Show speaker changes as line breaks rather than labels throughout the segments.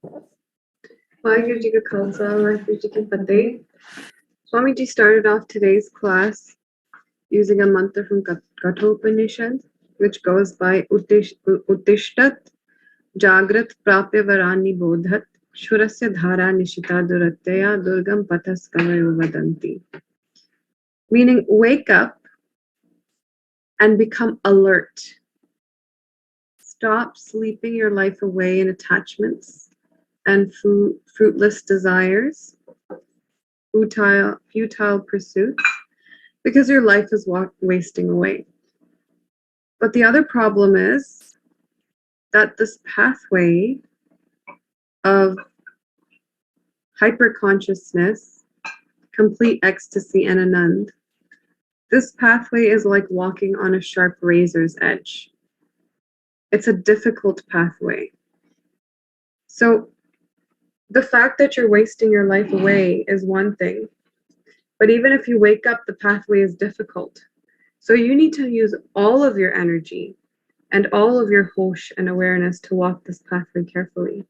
Waheguru Ji Ka Khalsa, Waheguru Ji Ki Fateh. Swami Ji started off today's class using a mantra from Kathopanishad, which goes by Uttishtat Jagrat Prapya Varani Bodhat Shurasya Dhara Nishita Duratya Durgam Pathas Kavayo Vadanti. Meaning, wake up and become alert. Stop sleeping your life away in attachments and fruitless desires, futile pursuits, because your life is wasting away. But the other problem is that this pathway of hyperconsciousness, complete ecstasy, and anand, this pathway is like walking on a sharp razor's edge. It's a difficult pathway. So the fact that you're wasting your life away is one thing. But even if you wake up, the pathway is difficult. So you need to use all of your energy and all of your hosh and awareness to walk this pathway carefully.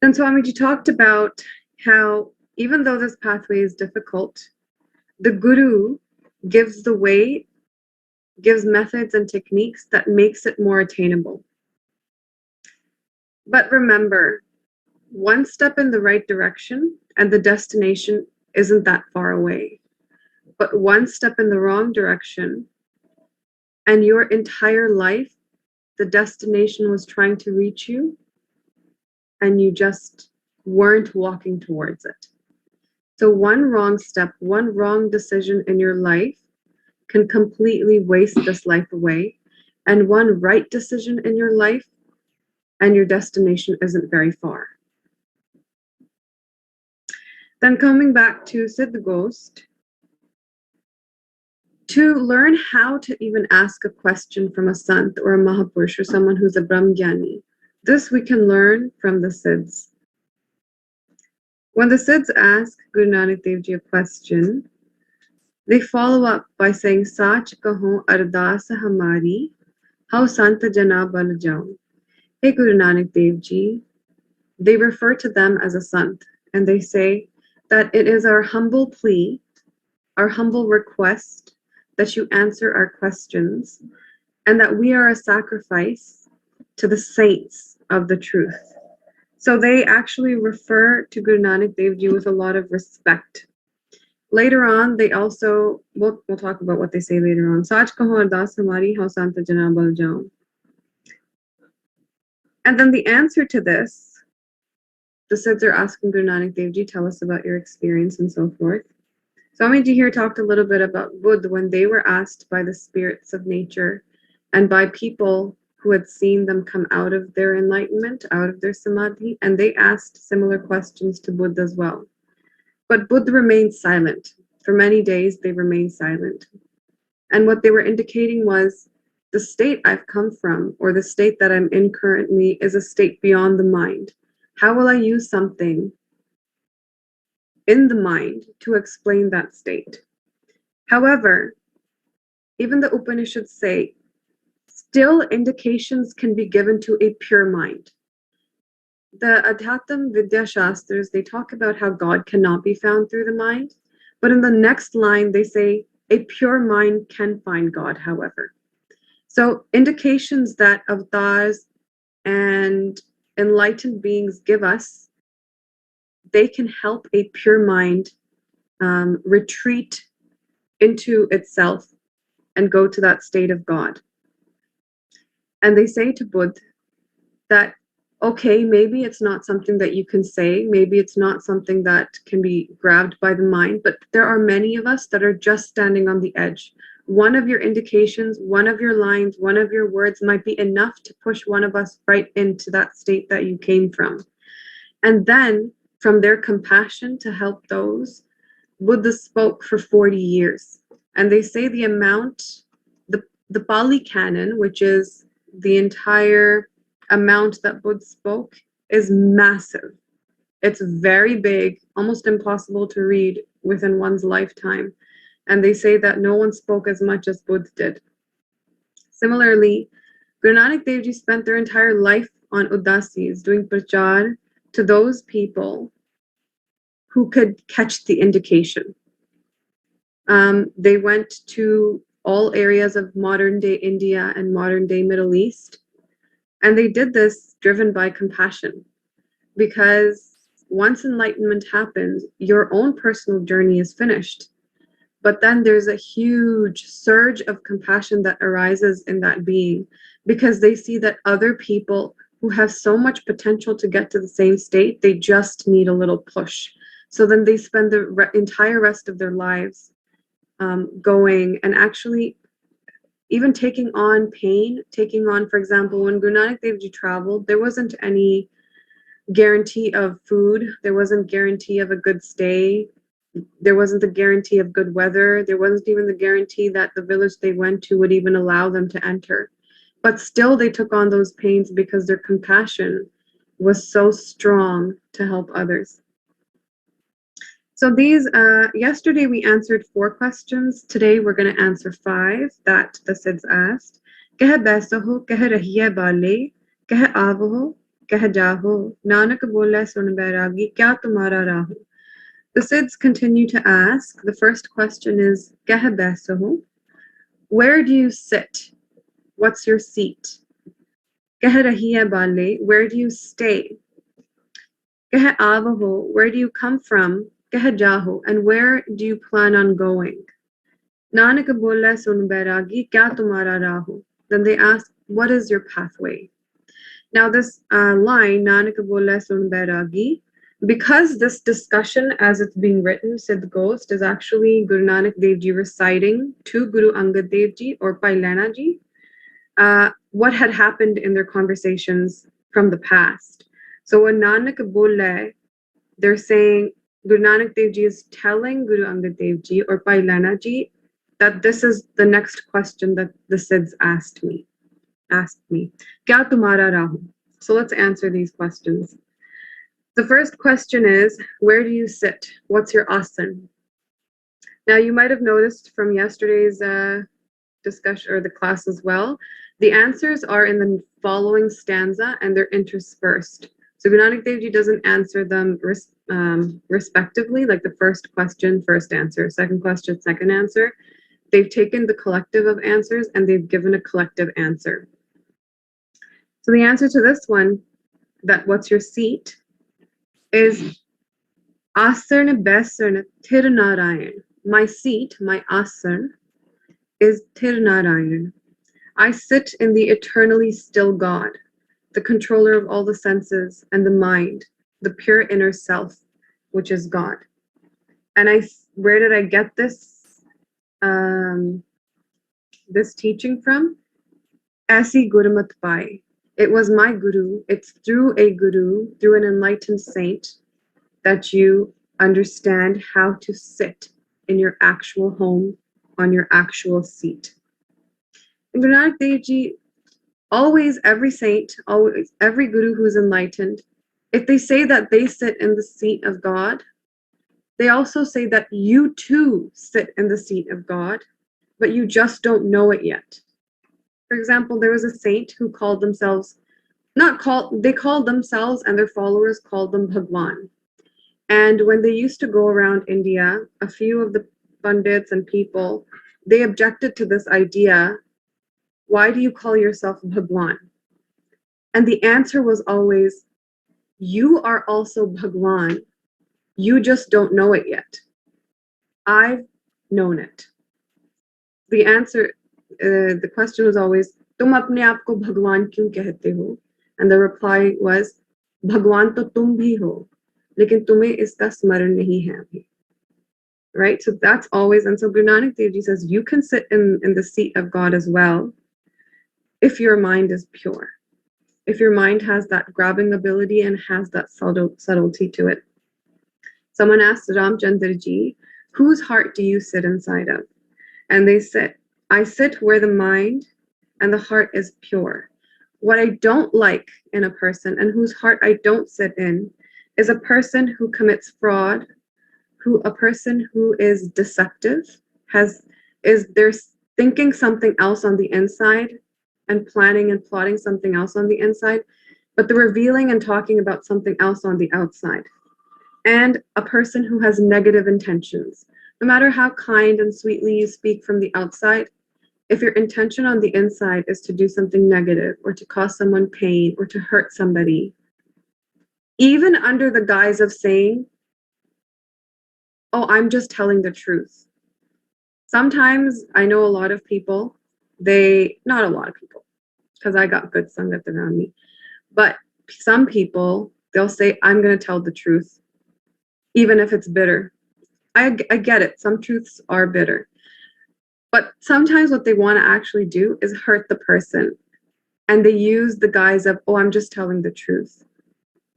Then Swamiji talked about how even though this pathway is difficult, the Guru gives the way, gives methods and techniques that makes it more attainable. But remember, one step in the right direction and the destination isn't that far away. But one step in the wrong direction and your entire life, the destination was trying to reach you and you just weren't walking towards it. So one wrong step, one wrong decision in your life can completely waste this life away. And one right decision in your life and your destination isn't very far. Then coming back to Sidh Gosht, to learn how to even ask a question from a Sant or a Mahapurush or someone who's a Brahmgyani, this we can learn from the Siddhs. When the Siddhs ask Guru Nanak Dev Ji a question, they follow up by saying, Sach kaho ardas hamari, how Sant jana bal jao. Hey Guru Nanak Dev Ji, they refer to them as a Sant, and they say that it is our humble plea, our humble request that you answer our questions, and that we are a sacrifice to the saints of the truth. So they actually refer to Guru Nanak Dev Ji with a lot of respect. Later on, they also, we'll talk about what they say later on. Sach kaho ardas hamari, how santa jana bal jao. And then the answer to this, the Siddhs are asking Guru Nanak Dev Ji, tell us about your experience and so forth. Swamiji here talked a little bit about Buddha when they were asked by the spirits of nature and by people who had seen them come out of their enlightenment, out of their samadhi, and they asked similar questions to Buddha as well. But Buddha remained silent. For many days, they remained silent. And what they were indicating was, the state I've come from, or the state that I'm in currently, is a state beyond the mind. How will I use something in the mind to explain that state? However, even the Upanishads say, still indications can be given to a pure mind. The Adhyatam Vidya Shastras, they talk about how God cannot be found through the mind, but in the next line they say, a pure mind can find God, however. So indications that avatars and enlightened beings give us, they can help a pure mind retreat into itself and go to that state of God. And they say to Buddha that, okay, maybe it's not something that you can say, maybe it's not something that can be grabbed by the mind, but there are many of us that are just standing on the edge. One of your indications, one of your lines, one of your words might be enough to push one of us right into that state that you came from. And then, from their compassion to help those, Buddha spoke for 40 years. And they say the amount, the Pali Canon, which is the entire amount that Buddha spoke, is massive. It's very big, almost impossible to read within one's lifetime. And they say that no one spoke as much as Buddha did. Similarly, Guru Nanak Dev Ji spent their entire life on udasis, doing prachar to those people who could catch the indication. They went to all areas of modern day India and modern day Middle East. And they did this driven by compassion, because once enlightenment happens, your own personal journey is finished. But then there's a huge surge of compassion that arises in that being, because they see that other people who have so much potential to get to the same state, they just need a little push. So then they spend the entire rest of their lives going and actually even taking on pain, taking on, for example, when Guru Nanak Dev Ji traveled, there wasn't any guarantee of food, there wasn't guarantee of a good stay, there wasn't the guarantee of good weather, there wasn't even the guarantee that the village they went to would even allow them to enter. But still they took on those pains because their compassion was so strong to help others. So these, yesterday we answered 4 questions. Today we're going to answer 5 that the Sidhs asked. Keh baisaho, keh rahiye bale, keh avaho, keh jaho, Nanak bole sun bairagi, kya tumhara raho. The Sidhs continue to ask. The first question is, Keh baisaho, where do you sit? What's your seat? Keh rahiye bale, where do you stay? Keh avaho, where do you come from? Keh jaho, and where do you plan on going? Nanak bole sun bairagi, kya tumhara raho. Then they ask, what is your pathway? Now this line, Nanak bole sun bairagi, because this discussion as it's being written, Sidh Gosht, is actually Guru Nanak Dev Ji reciting to Guru Angad Dev Ji or Pailana Ji what had happened in their conversations from the past. So when Nanak bole, they're saying Guru Nanak Dev Ji is telling Guru Angad Dev Ji or Pailana Ji that this is the next question that the Sidhs asked me. Kya tumhara raho? So let's answer these questions. The first question is, where do you sit? What's your asan? Now you might have noticed from yesterday's discussion or the class as well, the answers are in the following stanza and they're interspersed. So Guru Nanak Dev Ji doesn't answer them respectively, like the first question, first answer, second question, second answer. They've taken the collective of answers and they've given a collective answer. So the answer to this one, that what's your seat, is Asarn Besarn Tirnarayan. My seat, my asarn, is Tirnarayan. I sit in the eternally still God, the controller of all the senses and the mind, the pure inner self, which is God. And where did I get this this teaching from? Aisi Gurmat Pai. It was my guru. It's through a guru, through an enlightened saint, that you understand how to sit in your actual home, on your actual seat. And Guru Nanak Dev Ji, always, every saint, always, every guru who's enlightened, if they say that they sit in the seat of God, they also say that you too sit in the seat of God, but you just don't know it yet. For example, there was a saint who called themselves, they called themselves and their followers called them Bhagwan. And when they used to go around India, a few of the pundits and people, they objected to this idea, why do you call yourself Bhagwan? And the answer was always, you are also Bhagwan, you just don't know it yet. I've known it. The answer, the question was always, tum apne aap ko Bhagwan kyun kehte ho? And the reply was, Bhagwan to tum bhi ho, lekin tumhe iska smaran nahi hai abhi. Right? So that's always, and so Guru Nanak Dev Ji says, you can sit in the seat of God as well, if your mind is pure. If your mind has that grabbing ability and has that subtlety to it. Someone asked Ramchandra Ji, whose heart do you sit inside of? And they said, I sit where the mind and the heart is pure. What I don't like in a person and whose heart I don't sit in is a person who commits fraud, a person who is deceptive, they're thinking something else on the inside, and planning and plotting something else on the inside, but they're revealing and talking about something else on the outside. And a person who has negative intentions. No matter how kind and sweetly you speak from the outside, if your intention on the inside is to do something negative or to cause someone pain or to hurt somebody, even under the guise of saying, oh, I'm just telling the truth. Sometimes I know a lot of people, not a lot of people, because I got good sangat around me, but some people, they'll say, I'm going to tell the truth, even if it's bitter. I get it. Some truths are bitter. But sometimes what they want to actually do is hurt the person. And they use the guise of, oh, I'm just telling the truth.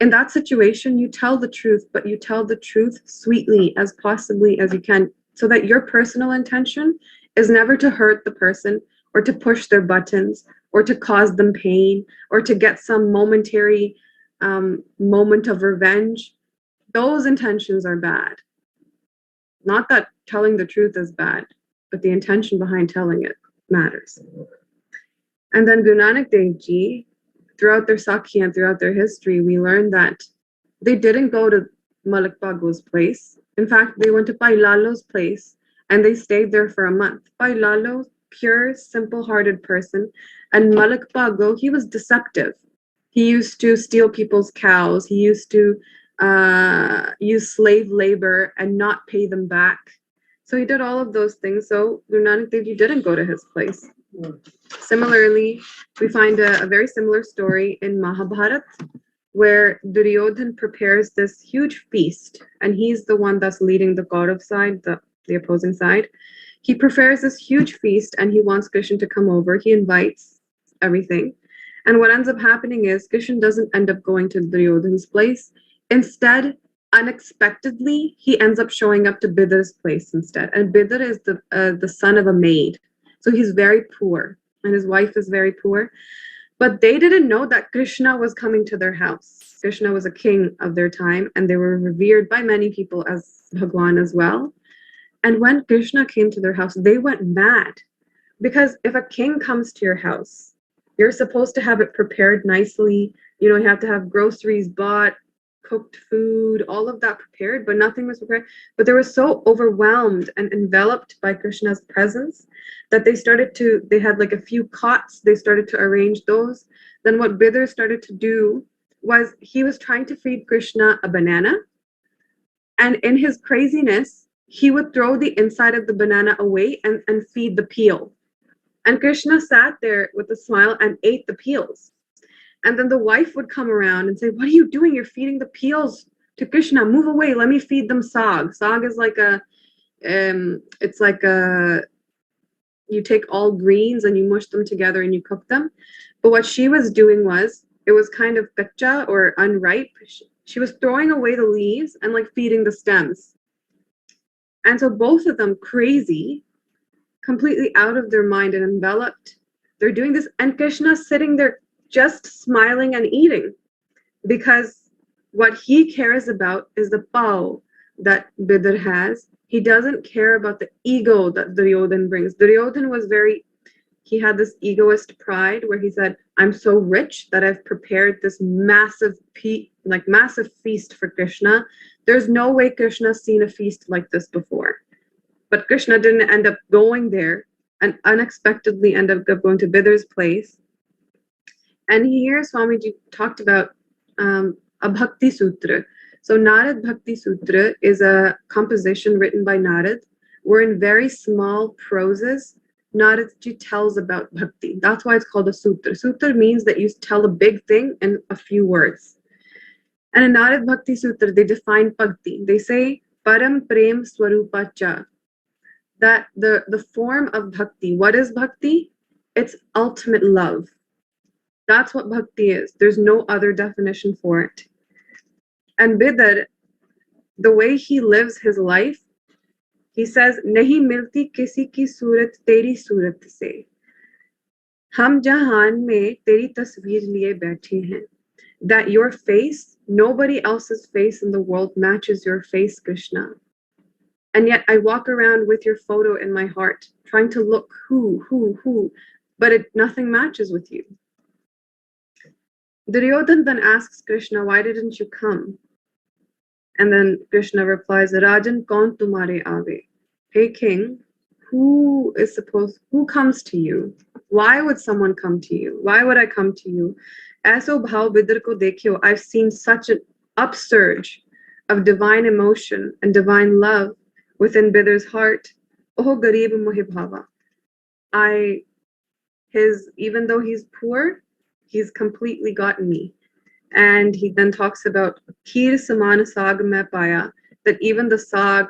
In that situation, you tell the truth, but you tell the truth sweetly as possibly as you can, so that your personal intention is never to hurt the person or to push their buttons or to cause them pain or to get some momentary moment of revenge. Those intentions are bad. Not that telling the truth is bad, but the intention behind telling it matters. And then Guru Nanak Dev Ji, throughout their Sakhi and throughout their history, we learned that they didn't go to Malik Bago's place. In fact, they went to Pai Lalo's place and they stayed there for a month. Pai Lalo, pure, simple-hearted person, and Malik Bago, he was deceptive. He used to steal people's cows. He used to use slave labor and not pay them back. So he did all of those things. So Guru Nanak Dev Ji didn't go to his place. Similarly, we find a very similar story in Mahabharat, where Duryodhan prepares this huge feast, and he's the one that's leading the Kaurav side, the opposing side. He prepares this huge feast, and he wants Krishna to come over. He invites everything. And what ends up happening is Krishna doesn't end up going to Duryodhan's place. Instead, unexpectedly, he ends up showing up to Bidar's place instead. And Bidar is the son of a maid. So he's very poor, and his wife is very poor. But they didn't know that Krishna was coming to their house. Krishna was a king of their time, and they were revered by many people as Bhagwan as well. And when Krishna came to their house, they went mad. Because if a king comes to your house, you're supposed to have it prepared nicely. You have to have groceries bought, cooked food, all of that prepared, but nothing was prepared. But they were so overwhelmed and enveloped by Krishna's presence that they had like a few cots, they started to arrange those. Then what Bidar started to do was he was trying to feed Krishna a banana, and in his craziness, he would throw the inside of the banana away and feed the peel. And Krishna sat there with a smile and ate the peels. And then the wife would come around and say, what are you doing? You're feeding the peels to Krishna. Move away. Let me feed them sag. Sag is like you take all greens and you mush them together and you cook them. But what she was doing was, it was kind of kacha or unripe. She was throwing away the leaves and like feeding the stems. And so both of them, crazy, completely out of their mind and enveloped, they're doing this. And Krishna's sitting there just smiling and eating, because what he cares about is the pao that Bidar has. He doesn't care about the ego that Duryodhan brings. Duryodhan he had this egoist pride where he said, I'm so rich that I've prepared this massive feast for Krishna. There's no way Krishna's seen a feast like this before. But Krishna didn't end up going there and unexpectedly end up going to Bidar's place. And here Swamiji talked about a Bhakti Sutra. So Narad Bhakti Sutra is a composition written by Narad, where in very small proses, Naradji tells about Bhakti. That's why it's called a Sutra. Sutra means that you tell a big thing in a few words. And in Narad Bhakti Sutra, they define Bhakti. They say, Param Prem Swarupa Cha. That the form of Bhakti, what is Bhakti? It's ultimate love. That's what Bhakti is. There's no other definition for it. And Bidar, the way he lives his life, he says, Nahi milti kisi ki surat teri surat se. Hum jahan mein teri tasveer liye baithe hain. That your face, nobody else's face in the world matches your face, Krishna. And yet I walk around with your photo in my heart, trying to look who. but nothing matches with you. Duryodhan then asks Krishna, why didn't you come? And then Krishna replies, Rajan kaun tumhare aave? Hey king, who comes to you? Why would someone come to you? Why would I come to you? Aso bhav bidr ko dekhyo, I've seen such an upsurge of divine emotion and divine love within Bidr's heart. Oh garib mohi bhava. Even though he's poor, he's completely gotten me. And he then talks about Kheer Samana Sag Me Paya, that even the sag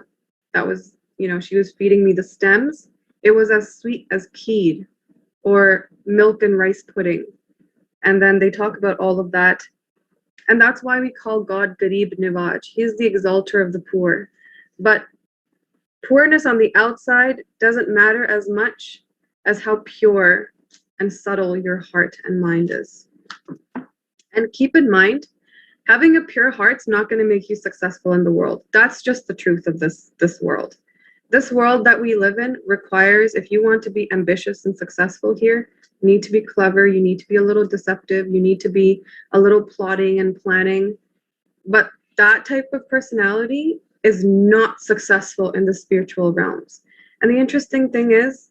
that was, she was feeding me the stems, it was as sweet as kheer, or milk and rice pudding. And then they talk about all of that. And that's why we call God Garib Nivaj. He's the exalter of the poor. But poorness on the outside doesn't matter as much as how pure and subtle your heart and mind is. And keep in mind, having a pure heart's not going to make you successful in the world. That's just the truth of this world. This world that we live in requires, if you want to be ambitious and successful here, you need to be clever, you need to be a little deceptive, you need to be a little plotting and planning. But that type of personality is not successful in the spiritual realms. And the interesting thing is,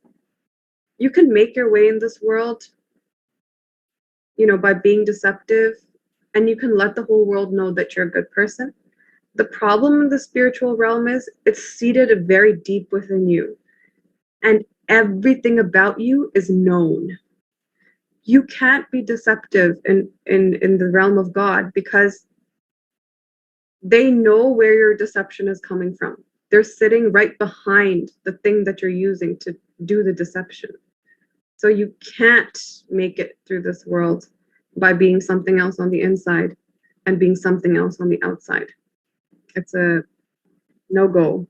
you can make your way in this world, by being deceptive, and you can let the whole world know that you're a good person. The problem in the spiritual realm is it's seated very deep within you, and everything about you is known. You can't be deceptive in the realm of God, because they know where your deception is coming from. They're sitting right behind the thing that you're using to do the deception. So you can't make it through this world by being something else on the inside and being something else on the outside. It's a no-go.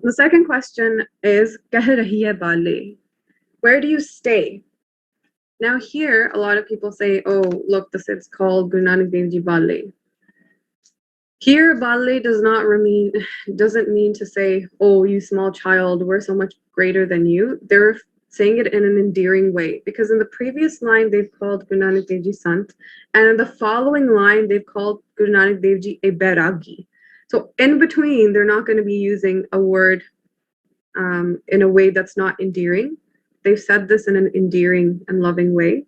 The second question is, Keh rahi hai bale? Where do you stay? Now here, a lot of people say, oh, look, the Sidh's called Guru Nanak Dev Ji Bale. Here, Bale doesn't mean to say, oh, you small child, we're so much greater than you. They're saying it in an endearing way, because in the previous line they've called Guru Nanak Dev Ji Sant, and in the following line they've called Guru Nanak Dev Ji a Bairagi. So in between, they're not going to be using a word in a way that's not endearing. They've said this in an endearing and loving way.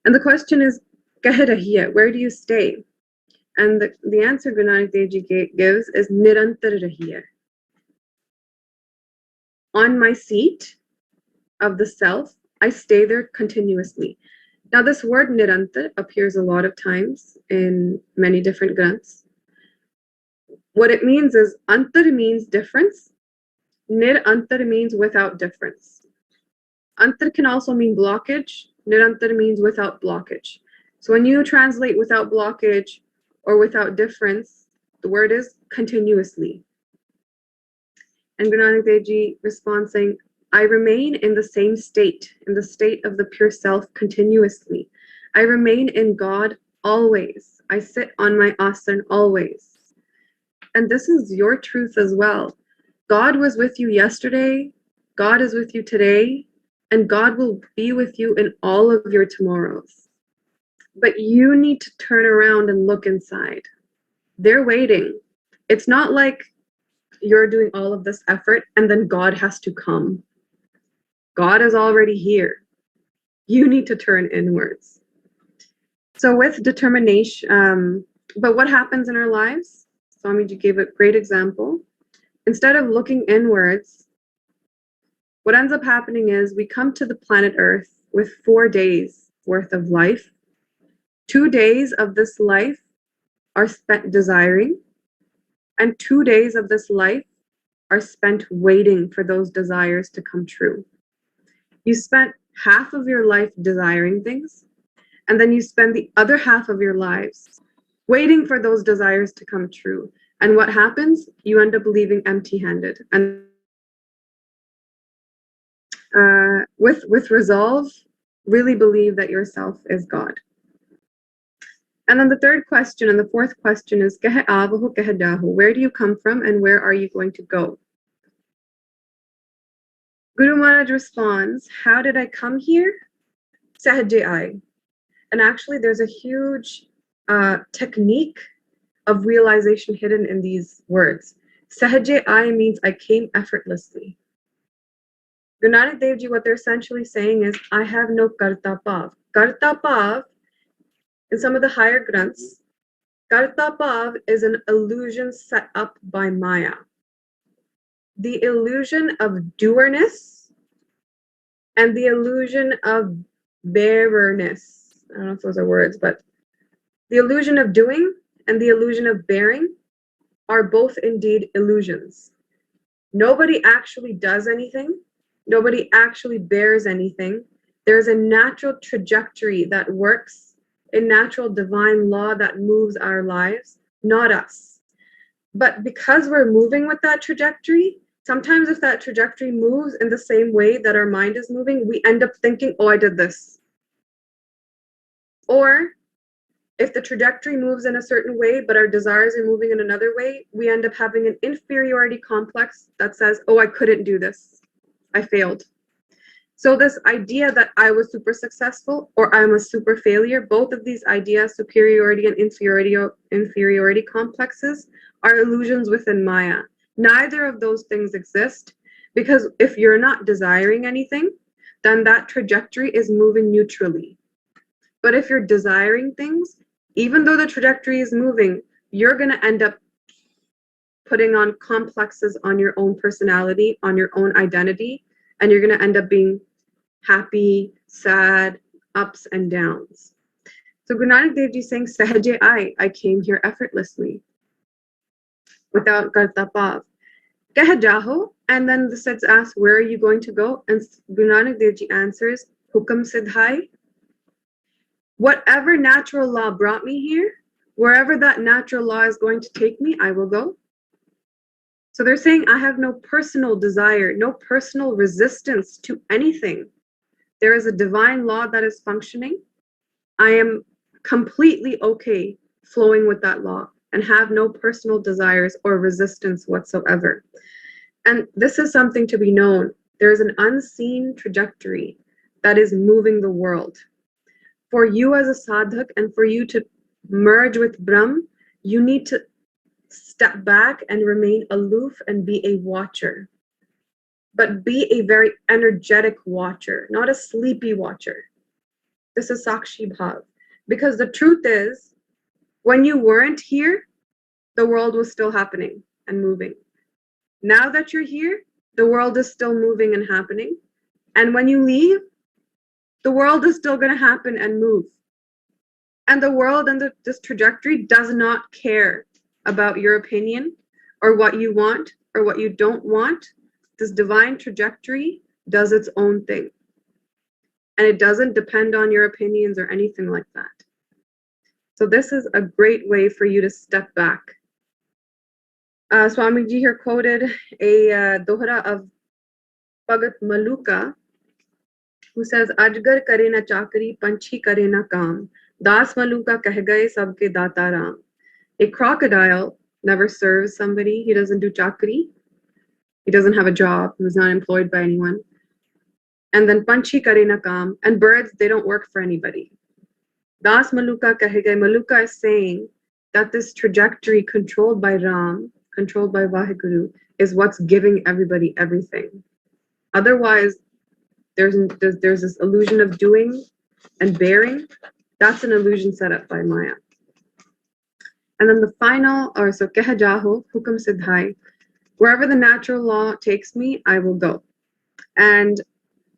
And the question is, Keh rahi hai, where do you stay? And the answer Guru Nanak Dev Ji gives is Nirantar rahi hai. On my seat of the self, I stay there continuously. Now this word Nirantar appears a lot of times in many different granths. What it means is, Antar means difference, Nirantar means without difference. Antar can also mean blockage, Nirantar means without blockage. So when you translate without blockage or without difference, the word is continuously. And Guru Nanak Dev Ji responds saying, I remain in the same state, in the state of the pure self continuously. I remain in God always. I sit on my asan always. And this is your truth as well. God was with you yesterday, God is with you today, and God will be with you in all of your tomorrows. But you need to turn around and look inside. They're waiting. It's not like you're doing all of this effort and then God has to come. God is already here. You need to turn inwards. So with determination, but what happens in our lives? Swamiji gave a great example. Instead of looking inwards, what ends up happening is we come to the planet Earth with 4 days worth of life. 2 days of this life are spent desiring, and 2 days of this life are spent waiting for those desires to come true. You spent half of your life desiring things, and then you spend the other half of your lives waiting for those desires to come true. And what happens? You end up leaving empty-handed. And with resolve, really believe that yourself is God. And then the third question and the fourth question is, Keh avahu keh dahu? Where do you come from and where are you going to go? Guru Maharaj responds, how did I come here? Sahaje Ai. And actually, there's a huge technique of realization hidden in these words. Sahaje Ai means I came effortlessly. Guru Nanak Dev Ji, what they're essentially saying is, I have no karta pav. Karta pav, in some of the higher granths, karta pav is an illusion set up by Maya. The illusion of doerness and the illusion of bearerness. I don't know if those are words, but the illusion of doing and the illusion of bearing are both indeed illusions. Nobody actually does anything. Nobody actually bears anything. There's a natural trajectory that works, a natural divine law that moves our lives, not us. But because we're moving with that trajectory, sometimes if that trajectory moves in the same way that our mind is moving, we end up thinking, oh, I did this. Or if the trajectory moves in a certain way, but our desires are moving in another way, we end up having an inferiority complex that says, oh, I couldn't do this. I failed. So this idea that I was super successful or I'm a super failure, both of these ideas, superiority and inferiority complexes, are illusions within Maya. Neither of those things exist, because if you're not desiring anything, then that trajectory is moving neutrally. But if you're desiring things, even though the trajectory is moving, you're going to end up putting on complexes on your own personality, on your own identity, and you're going to end up being happy, sad, ups and downs. So Guru Nanak Dev Ji is saying, Sahaje I came here effortlessly, without karta pav. Keh jaho, and then the Siddhs ask, where are you going to go? And Guru Nanak Dev Ji answers, Hukam Sidhai. Whatever natural law brought me here, wherever that natural law is going to take me, I will go. So they're saying, I have no personal desire, no personal resistance to anything. There is a divine law that is functioning. I am completely okay flowing with that law and have no personal desires or resistance whatsoever. And this is something to be known. There is an unseen trajectory that is moving the world. For you as a sadhak and for you to merge with Brahm, you need to step back and remain aloof and be a watcher. But be a very energetic watcher, not a sleepy watcher. This is Sakshi Bhav. Because the truth is, when you weren't here, the world was still happening and moving. Now that you're here, the world is still moving and happening. And when you leave, the world is still going to happen and move. And the world and this trajectory does not care about your opinion or what you want or what you don't want. This divine trajectory does its own thing. And it doesn't depend on your opinions or anything like that. So this is a great way for you to step back. Swamiji here quoted a dohra of Bhagat Maluka, who says, Ajgar kare na chakri, panchi kare na kaam. Das Maluka keh gaye sabke data ram. A crocodile never serves somebody. He doesn't do chakri. He doesn't have a job. He was not employed by anyone. And then panchi kare na kaam. And birds, they don't work for anybody. Das Maluka kahe gaye. Maluka is saying that this trajectory controlled by Ram, controlled by Vaheguru, is what's giving everybody everything. Otherwise, there's this illusion of doing and bearing. That's an illusion set up by Maya. And then the final, or so Keh Jaho, Hukam Sidhai. Wherever the natural law takes me, I will go. And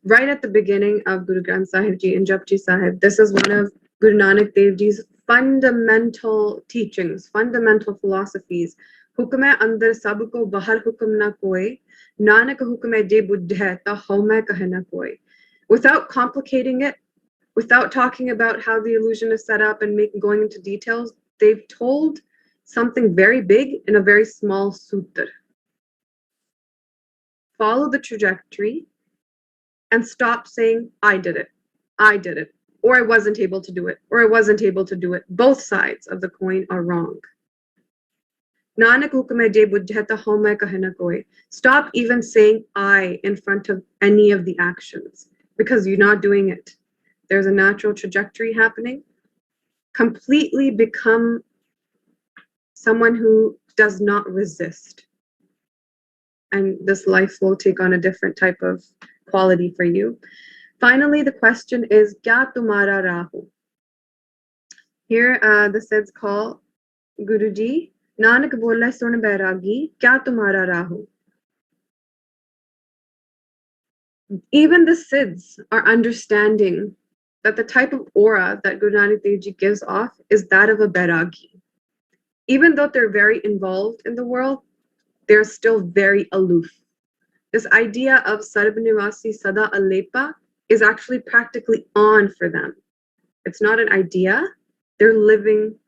right at the beginning of Guru Granth Sahib Ji and Japji Sahib, this is one of Guru Nanak Dev Ji's fundamental teachings, fundamental philosophies. Hukme andar sabko bahar hukum na koi, Nanak hukme je buddh hai, ta home kahe na koi. Without complicating it, without talking about how the illusion is set up and going into details, they've told something very big in a very small sutra. Follow the trajectory and stop saying, I did it, or I wasn't able to do it, or I wasn't able to do it. Both sides of the coin are wrong. Nanak hukume de bujhata home kahena koi. Stop even saying I in front of any of the actions because you're not doing it. There's a natural trajectory happening. Completely become someone who does not resist. And this life will take on a different type of quality for you. Finally, the question is, Kya tumhara rahu? Here, the Sidhs call Guruji, Nanak bola sun bairagi, Kya tumhara rahu? Even the Sidhs are understanding that the type of aura that Guru Nanak Dev Ji gives off is that of a bairagi. Even though they're very involved in the world, they're still very aloof. This idea of Sarvanivasi Sada Alepa is actually practically on for them. It's not an idea. They're the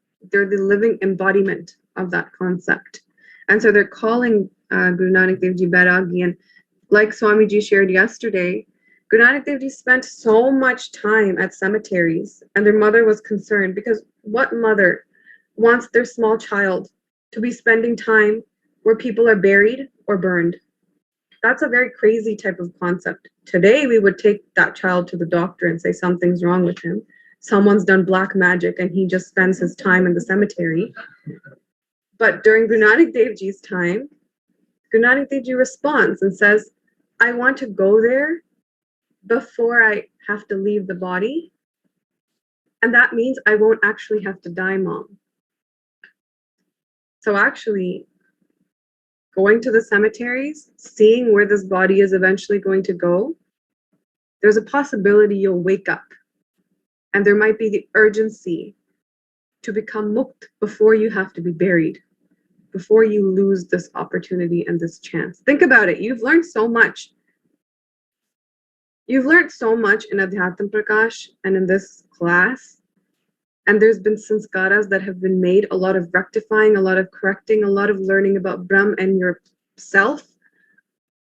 living embodiment of that concept. And so they're calling Guru Nanak Dev Ji Bairagi. And like Swamiji shared yesterday, Guru Nanak Dev Ji spent so much time at cemeteries, and their mother was concerned because what mother wants their small child to be spending time where people are buried or burned? That's a very crazy type of concept. Today, we would take that child to the doctor and say something's wrong with him. Someone's done black magic and he just spends his time in the cemetery. But during Guru Nanak Dev Ji's time, Guru Nanak Dev Ji responds and says, I want to go there before I have to leave the body. And that means I won't actually have to die, Mom. So actually, going to the cemeteries, seeing where this body is eventually going to go, there's a possibility you'll wake up. And there might be the urgency to become mukt before you have to be buried, before you lose this opportunity and this chance. Think about it. You've learned so much. You've learned so much in Adhyatma Prakash and in this class. And there's been sanskaras that have been made, a lot of rectifying, a lot of correcting, a lot of learning about Brahm and yourself.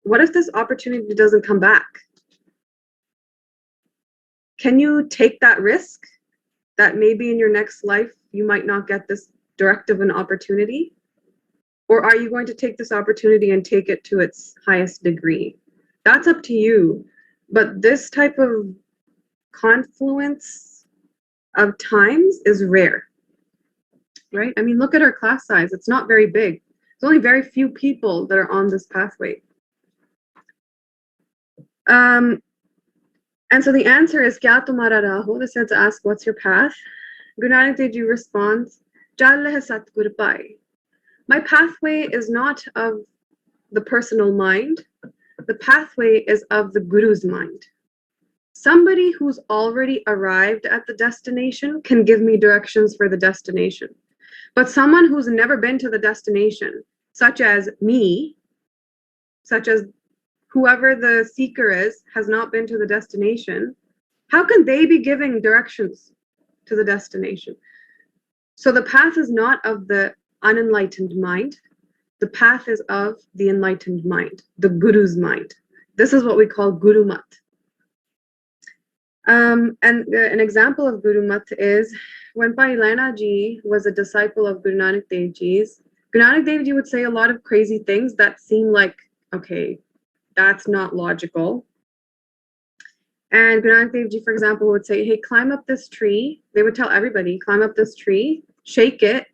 What if this opportunity doesn't come back? Can you take that risk that maybe in your next life you might not get this direct of an opportunity? Or are you going to take this opportunity and take it to its highest degree? That's up to you. But this type of confluence of times is rare, right? I mean, look at our class size. It's not very big. There's only very few people that are on this pathway. And so the answer is Kya tumhara raho? The Sidhs ask, what's your path? Guru Nanak Dev Ji responds, Chal hai Satgur pai. My pathway is not of the personal mind. The pathway is of the Guru's mind. Somebody who's already arrived at the destination can give me directions for the destination. But someone who's never been to the destination, such as me, such as whoever the seeker is, has not been to the destination, how can they be giving directions to the destination? So the path is not of the unenlightened mind. The path is of the enlightened mind, the Guru's mind. This is what we call Guru Mat. And an example of Guru Mat is when Bhai Lehna Ji was a disciple of Guru Nanak Dev Ji's, Guru Nanak Dev Ji would say a lot of crazy things that seem like, okay, that's not logical. And Guru Nanak Dev Ji, for example, would say, hey, climb up this tree. They would tell everybody, climb up this tree, shake it,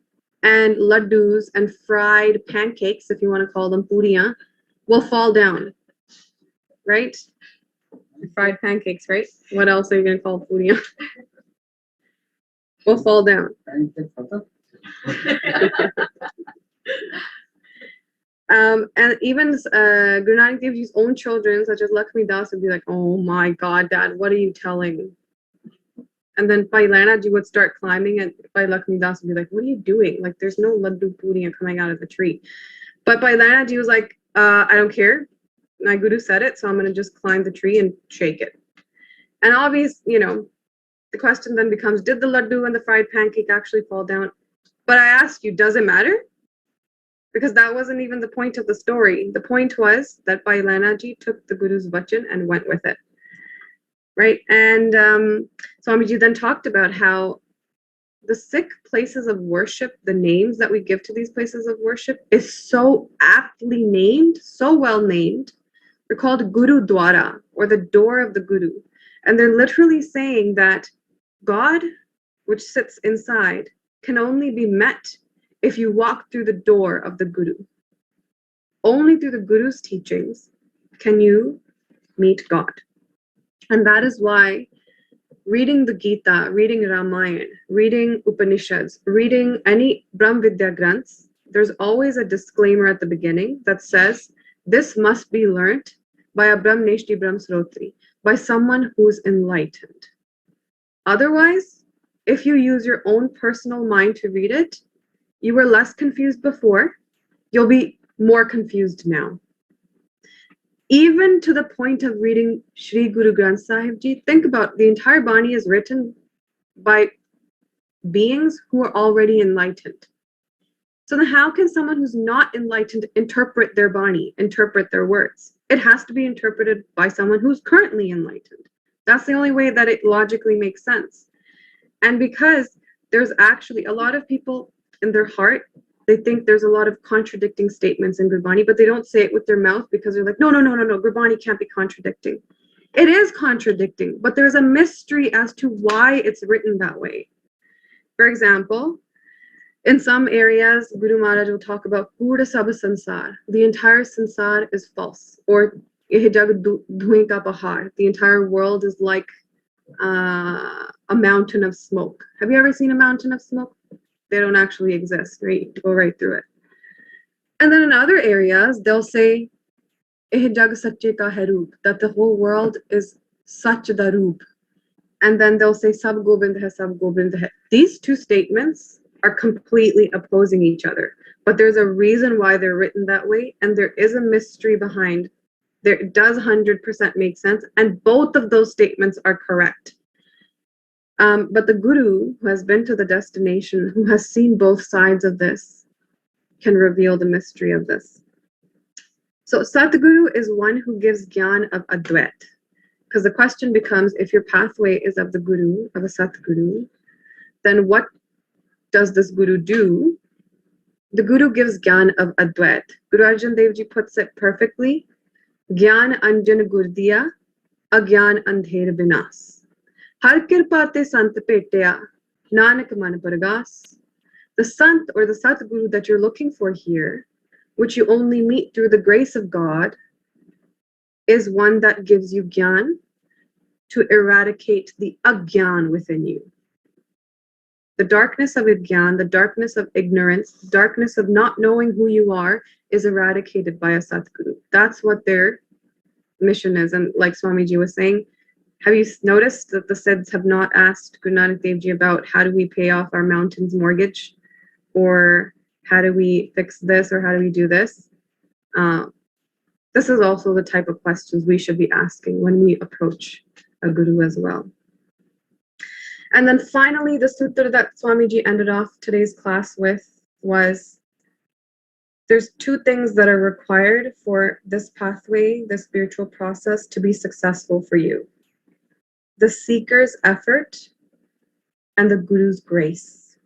and laddus and fried pancakes, if you want to call them puriyan, will fall down, right? Fried pancakes, right? What else are you going to call puriyan? Will fall down. And even Guru Nanak Dev Ji's own children, such as Lakshmi Das, would be like, oh my God, Dad, what are you telling? And then Bhai Lehna Ji would start climbing, and Bhai Lakshmi Das would be like, what are you doing? Like, there's no laddu puriyan coming out of the tree. But Bhai Lehna Ji was like, I don't care. My Guru said it, so I'm going to just climb the tree and shake it. And obviously, the question then becomes, did the laddu and the fried pancake actually fall down? But I ask you, does it matter? Because that wasn't even the point of the story. The point was that Bhai Lehna Ji took the Guru's vachan and went with it. Right? And Swamiji then talked about how the Sikh places of worship, the names that we give to these places of worship is so aptly named, so well named. They're called Guru Dwara, or the door of the Guru. And they're literally saying that God, which sits inside, can only be met if you walk through the door of the Guru. Only through the Guru's teachings can you meet God. And that is why reading the Gita, reading Ramayana, reading Upanishads, reading any Brahm Vidya Granths, there's always a disclaimer at the beginning that says, this must be learnt by a Brahmneshti Brahmsrotri, by someone who's enlightened. Otherwise, if you use your own personal mind to read it, you were less confused before, you'll be more confused now. Even to the point of reading Shri Guru Granth Sahib Ji, think about the entire Bani is written by beings who are already enlightened. So then how can someone who's not enlightened interpret their Bani, interpret their words? It has to be interpreted by someone who's currently enlightened. That's the only way that it logically makes sense. And because there's actually a lot of people in their heart, they think there's a lot of contradicting statements in Gurbani, but they don't say it with their mouth because they're like, no, Gurbani can't be contradicting. It is contradicting, but there's a mystery as to why it's written that way. For example, in some areas, Guru Maharaj will talk about Pura Sab Sansar. The entire Sansar is false. Or Yeh Jag Dhuin Ka Pahar. The entire world is like a mountain of smoke. Have you ever seen a mountain of smoke? They don't actually exist, right? Go right through it. And then in other areas, they'll say, Eh jag sache ka hai roop, that the whole world is such the roop. And then they'll say, Sab Gobind hai, Sab Gobind hai. These two statements are completely opposing each other. But there's a reason why they're written that way, and there is a mystery behind. It does 100% make sense, and both of those statements are correct. But the Guru, who has been to the destination, who has seen both sides of this, can reveal the mystery of this. So Satguru is one who gives Gyan of Advait. Because the question becomes, if your pathway is of the Guru, of a Satguru, then what does this Guru do? The Guru gives Gyan of Advait. Guru Arjan Dev Ji puts it perfectly. Gyan Anjan Gurdiya, Agyan Andher Binas. Har kirpate sant petya, Nanak man pargas. The Sant or the Satguru that you're looking for here, which you only meet through the grace of God, is one that gives you Gyan to eradicate the Agyan within you. The darkness of Agyan, the darkness of ignorance, the darkness of not knowing who you are is eradicated by a Satguru. That's what their mission is. And like Swamiji was saying, have you noticed that the Siddhs have not asked Guru Nanak Dev Ji about how do we pay off our mountain's mortgage? Or how do we fix this? Or how do we do this? This is also the type of questions we should be asking when we approach a Guru as well. And then finally, the sutra that Swamiji ended off today's class with was, there's two things that are required for this pathway, this spiritual process, to be successful for you. The seeker's effort and the Guru's grace.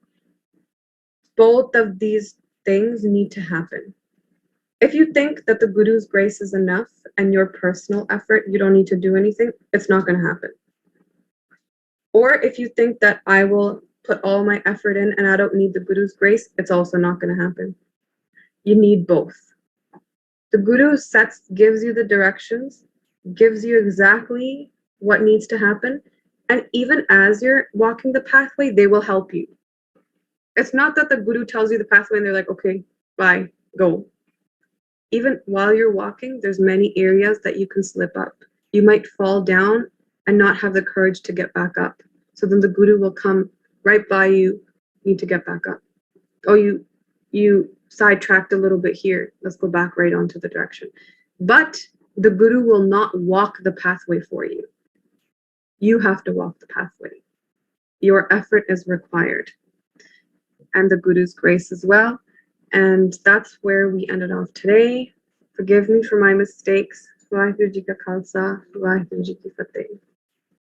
Both of these things need to happen. If you think that the Guru's grace is enough and your personal effort, you don't need to do anything, it's not going to happen. Or if you think that I will put all my effort in and I don't need the Guru's grace, it's also not going to happen. You need both. The Guru gives you the directions, gives you exactly what needs to happen, and even as you're walking the pathway, they will help you. It's not that the Guru tells you the pathway and they're like, okay, bye, go. Even while you're walking, there's many areas that you can slip up. You might fall down and not have the courage to get back up. So then the Guru will come right by you, need to get back up. Oh, you sidetracked a little bit here. Let's go back right onto the direction. But the Guru will not walk the pathway for you. You have to walk the pathway. Your effort is required. And the Guru's grace as well. And that's where we ended off today. Forgive me for my mistakes. Vaheguru Ji Ka Khalsa, Vaheguru Ji Ki Fateh.